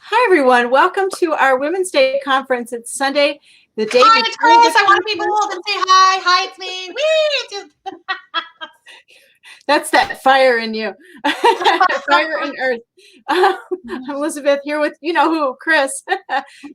Hi, everyone. Welcome to our Women's Day conference. It's Sunday, the day Hi, before it's Kris. the I want to be conference. bold and say hi. Hi, it's me. Whee! That's that fire in you, fire and earth. Elizabeth here with, you know who, Kris.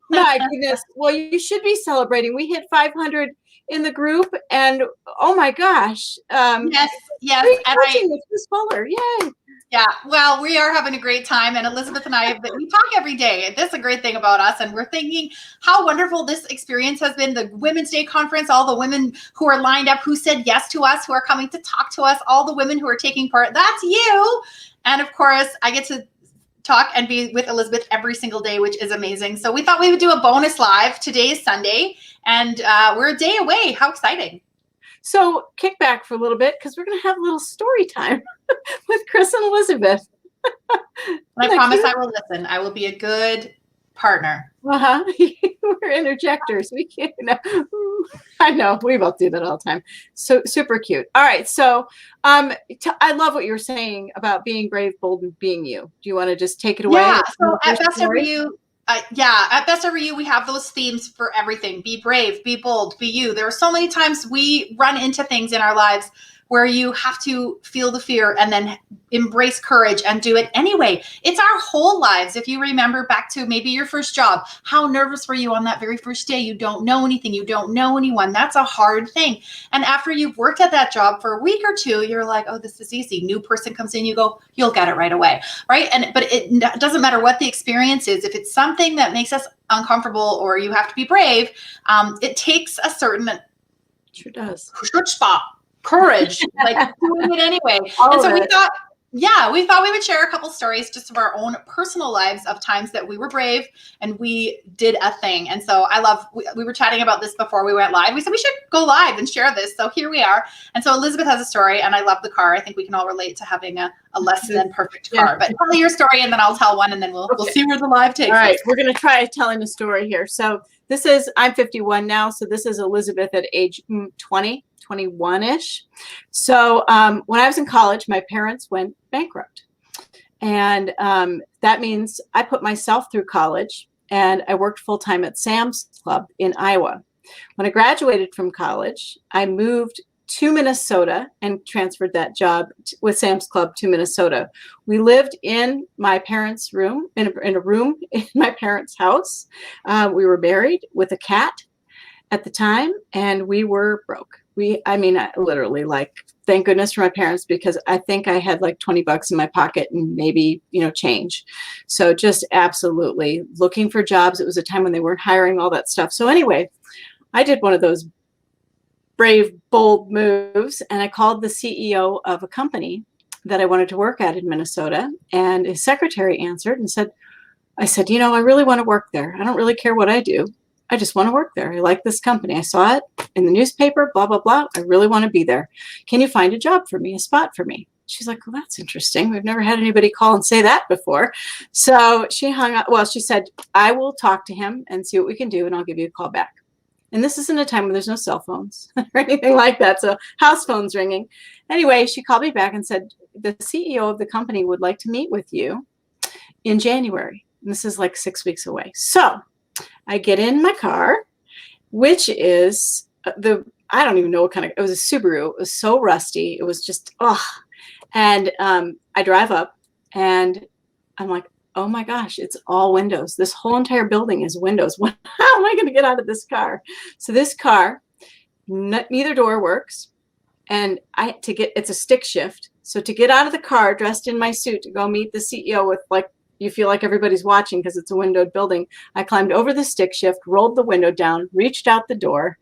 My goodness. Well, you should be celebrating. We hit 500 in the group, and oh my gosh. Yes, yes. And Coaching with Kris Fuller. Yay. yeah, well, we are having a great time. And Elizabeth and I, we talk every day. That's a great thing about us. And we're thinking how wonderful this experience has been. The Women's Day conference, all the women who are lined up, who said yes to us, who are coming to talk to us, all the women who are taking part. That's you. And of course, I get to talk and be with Elizabeth every single day, which is amazing. So we thought we would do a bonus live. Today is Sunday, and we're a day away. How exciting. So kick back for a little bit because we're going to have a little story time with Kris and Elizabeth. And I promise I will listen. I will be a good partner. Uh-huh. We're interjectors. We can't. I know. We both do that all the time. So super cute. All right. So I love what you were saying about being brave, bold, and being you. Do you want to just take it away? Yeah. So at Best Ever You, at Best Ever You, we have those themes for everything. Be brave, be bold, be you. There are so many times we run into things in our lives where you have to feel the fear and then embrace courage and do it anyway. It's our whole lives. If you remember back to maybe your first job, how nervous were you on that very first day? You don't know anything. You don't know anyone. That's a hard thing. And after you've worked at that job for a week or two, you're like, oh, this is easy. New person comes in, you go, you'll get it right away. Right. But it doesn't matter what the experience is. If it's something that makes us uncomfortable or you have to be brave, it takes a certain sure does. Courage, like doing it anyway. And so we thought we would share a couple stories just of our own personal lives of times that we were brave and we did a thing. And so we were chatting about this before we went live. We said we should go live and share this. So here we are. And so Elizabeth has a story, and I love the car. I think we can all relate to having a less than perfect car. But tell me your story, and then I'll tell one, and then we'll see where the live takes us. All right, we're going to try telling a story here. So I'm 51 now. So this is Elizabeth at age 21-ish. So when I was in college, my parents went bankrupt. And that means I put myself through college, and I worked full-time at Sam's Club in Iowa. When I graduated from college, I moved to Minnesota and transferred that job with Sam's Club to Minnesota. We lived in my parents' room, in a room in my parents' house. We were married with a cat at the time, and we were broke. Literally, like, thank goodness for my parents, because I think I had like $20 in my pocket and maybe, change. So just absolutely looking for jobs. It was a time when they weren't hiring, all that stuff. So anyway, I did one of those brave, bold moves, and I called the CEO of a company that I wanted to work at in Minnesota, and his secretary answered and said, I really want to work there. I don't really care what I do. I just want to work there. I like this company. I saw it in the newspaper, blah, blah, blah. I really want to be there. Can you find a job for me, a spot for me? She's like, well, that's interesting. We've never had anybody call and say that before. So she hung up. Well, she said, I will talk to him and see what we can do, and I'll give you a call back. And this isn't a time when there's no cell phones or anything like that. So house phones ringing. Anyway, she called me back and said, the CEO of the company would like to meet with you in January. And this is like 6 weeks away. So I get in my car, which is I don't even know what kind of, it was a Subaru. It was so rusty. It was just, And I drive up, and I'm like, oh my gosh, it's all windows. This whole entire building is windows. How am I going to get out of this car? So this car, neither door works. And it's a stick shift. So to get out of the car dressed in my suit to go meet the CEO with, like, you feel like everybody's watching because it's a windowed building, I climbed over the stick shift, rolled the window down, reached out the door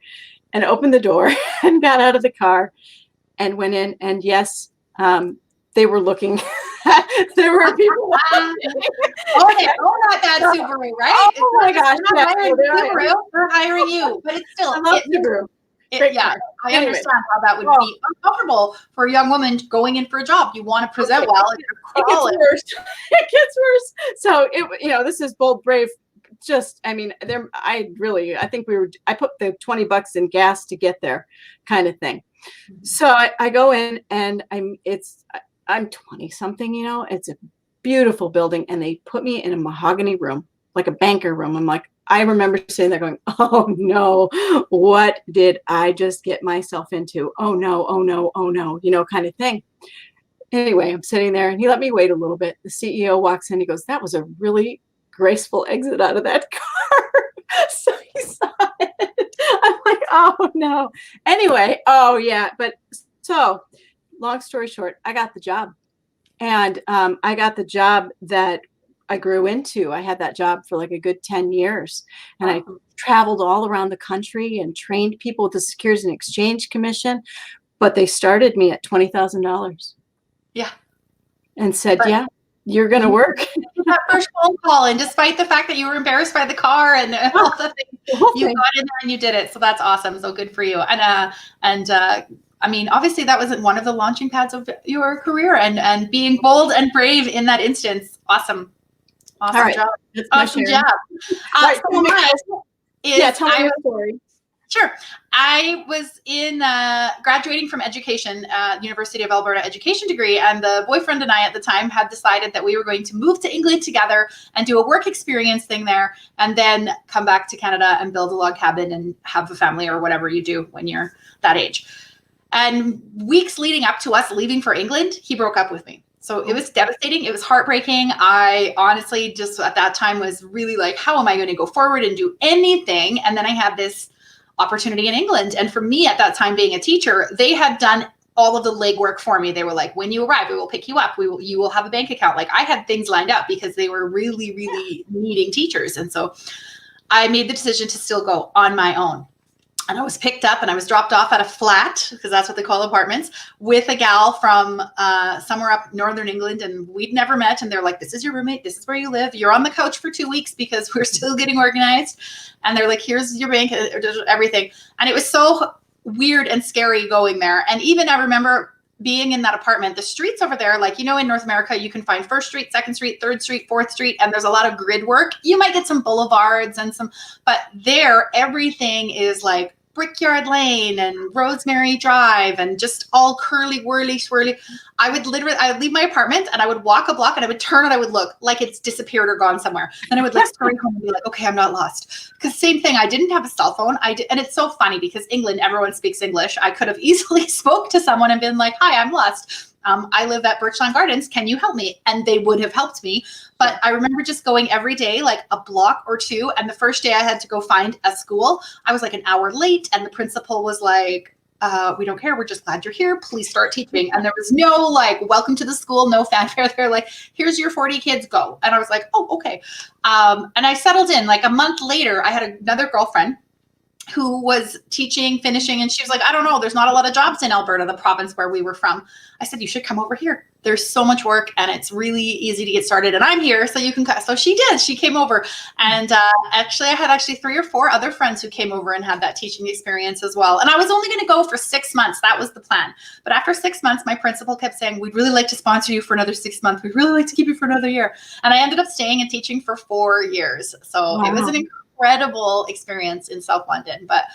and opened the door and got out of the car and went in. And yes, they were looking. There were people. Not that Subaru, right? Oh my gosh. They're hiring you, but it's still. I love Subaru. I understand how that would be uncomfortable for a young woman going in for a job. You want to present well. And it gets worse. It gets worse. So this is bold, brave. I think I put the $20 in gas to get there, kind of thing. Mm-hmm. So I go in, and I'm 20 something, it's a beautiful building, and they put me in a mahogany room. like a banker room. I'm like, I remember sitting there going, oh no, what did I just get myself into? Oh no, oh no, oh no, kind of thing. Anyway, I'm sitting there and he let me wait a little bit. The CEO walks in, he goes, that was a really graceful exit out of that car. So he saw it. I'm like, oh no. Anyway, oh yeah. But so long story short, I got the job. And I got the job that I grew into. I had that job for like a good 10 years. And I traveled all around the country and trained people with the Securities and Exchange Commission. But they started me at $20,000. Yeah. And said, yeah, you're going to work. That first phone call, and despite the fact that you were embarrassed by the car and all the things, you got in there and you did it. So that's awesome. So good for you. And I mean, obviously that wasn't one of the launching pads of your career, and being bold and brave in that instance. Awesome. Awesome right. job. Awesome job. Right. So tell me your story. Sure. I was in graduating from education, University of Alberta education degree, and the boyfriend and I at the time had decided that we were going to move to England together and do a work experience thing there, and then come back to Canada and build a log cabin and have a family or whatever you do when you're that age. And weeks leading up to us leaving for England, he broke up with me. So it was devastating. It was heartbreaking. I honestly just at that time was really like, how am I going to go forward and do anything? And then I had this opportunity in England. And for me at that time, being a teacher, they had done all of the legwork for me. They were like, when you arrive, we will pick you up. You will have a bank account. Like I had things lined up because they were really, really needing teachers. And so I made the decision to still go on my own. And I was picked up and I was dropped off at a flat, because that's what they call apartments, with a gal from somewhere up Northern England. And we'd never met. And they're like, this is your roommate. This is where you live. You're on the couch for 2 weeks because we're still getting organized. And they're like, here's your bank, everything. And it was so weird and scary going there. And even I remember being in that apartment, the streets over there, like, in North America, you can find 1st Street, 2nd Street, 3rd Street, 4th Street, and there's a lot of grid work. You might get some boulevards and but there, everything is like Brickyard Lane and Rosemary Drive and just all curly, whirly, swirly. I would leave my apartment and I would walk a block and I would turn and I would look like it's disappeared or gone somewhere. Then I would scurry home and be like, okay, I'm not lost. Because same thing, I didn't have a cell phone. And it's so funny because England, everyone speaks English. I could have easily spoke to someone and been like, hi, I'm lost. I live at Birchland Gardens. Can you help me? And they would have helped me. But I remember just going every day, like a block or two. And the first day I had to go find a school, I was like an hour late. And the principal was like, we don't care. We're just glad you're here. Please start teaching. And there was no like, welcome to the school, no fanfare. They're like, here's your 40 kids, go. And I was like, oh, okay. And I settled in. Like a month later, I had another girlfriend who was teaching, finishing, and she was like, I don't know, there's not a lot of jobs in Alberta, the province where we were from. I said, you should come over here. There's so much work and it's really easy to get started. And I'm here, so you can cut. So she did. She came over. And actually, I had 3 or 4 other friends who came over and had that teaching experience as well. And I was only going to go for 6 months. That was the plan. But after 6 months, my principal kept saying, we'd really like to sponsor you for another 6 months. We'd really like to keep you for another year. And I ended up staying and teaching for 4 years. So It was an incredible experience in South London. But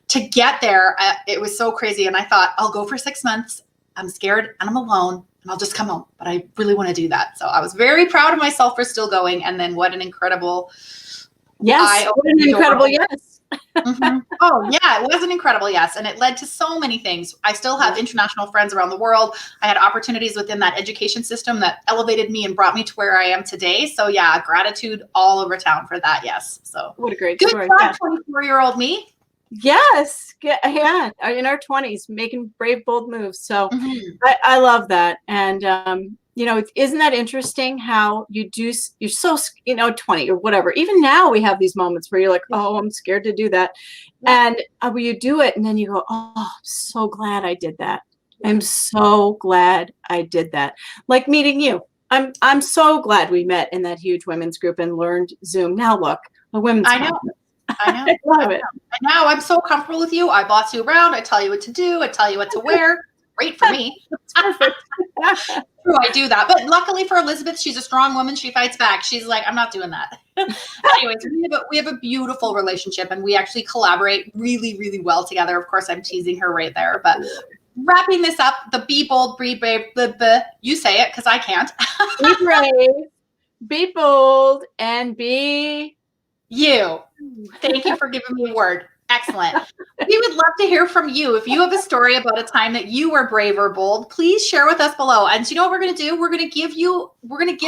to get there, it was so crazy. And I thought, I'll go for 6 months. I'm scared and I'm alone and I'll just come home. But I really want to do that. So I was very proud of myself for still going. And then what an incredible yes. Mm-hmm. Oh yeah, it was an incredible yes. And it led to so many things. I still have international friends around the world. I had opportunities within that education system that elevated me and brought me to where I am today. So yeah, gratitude all over town for that. Yes. So what a great good story. job, 24-year-old me. Yes. Yeah. In our 20s, making brave, bold moves. So I love that. And, isn't that interesting how you're so, 20 or whatever. Even now we have these moments where you're like, oh, I'm scared to do that. Yeah. And when you do it and then you go, oh, I'm so glad I did that. I'm so glad I did that. Like meeting you. I'm so glad we met in that huge women's group and learned Zoom. Now look, a women's I know. conference. I know. I love it. And now I'm so comfortable with you. I boss you around. I tell you what to do. I tell you what to wear. Great for me. It's perfect. True, I do that. But luckily for Elizabeth, she's a strong woman. She fights back. She's like, I'm not doing that. Anyways, we have a beautiful relationship and we actually collaborate really, really well together. Of course, I'm teasing her right there. But wrapping this up, the be bold, be brave, blah, blah, you say it because I can't. Be brave. be bold, and be you. Thank you for giving me a word. Excellent. We would love to hear from you. If you have a story about a time that you were brave or bold, please share with us below. And you know what we're going to do? We're going to give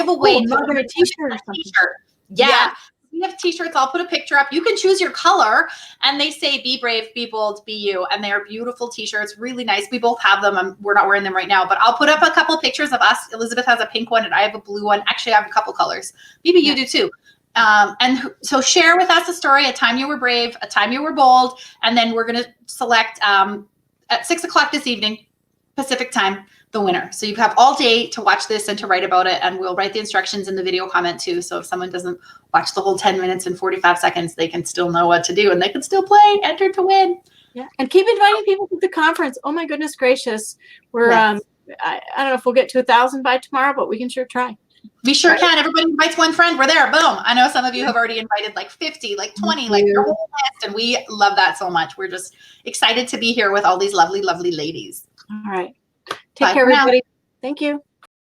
away a t-shirt or something. t-shirt. Yeah. We have t-shirts. I'll put a picture up. You can choose your color, and they say be brave, be bold, be you. And they are beautiful t-shirts, really nice. We both have them. We're not wearing them right now, but I'll put up a couple pictures of us. Elizabeth has a pink one and I have a blue one. Actually, I have a couple colors. Maybe you do too. And so share with us a story, a time you were brave, a time you were bold, and then we're going to select at 6 o'clock this evening, Pacific time, the winner. So you have all day to watch this and to write about it, and we'll write the instructions in the video comment too. So if someone doesn't watch the whole 10 minutes and 45 seconds, they can still know what to do and they can still play, enter to win. Yeah, and keep inviting people to the conference. Oh my goodness gracious. We're, I don't know if we'll get to 1,000 by tomorrow, but we can sure try. We sure can. Everybody invites one friend. We're there. Boom. I know some of you have already invited like 50, like 20, like your whole list. And we love that so much. We're just excited to be here with all these lovely, lovely ladies. All right. Take care, everybody. Thank you.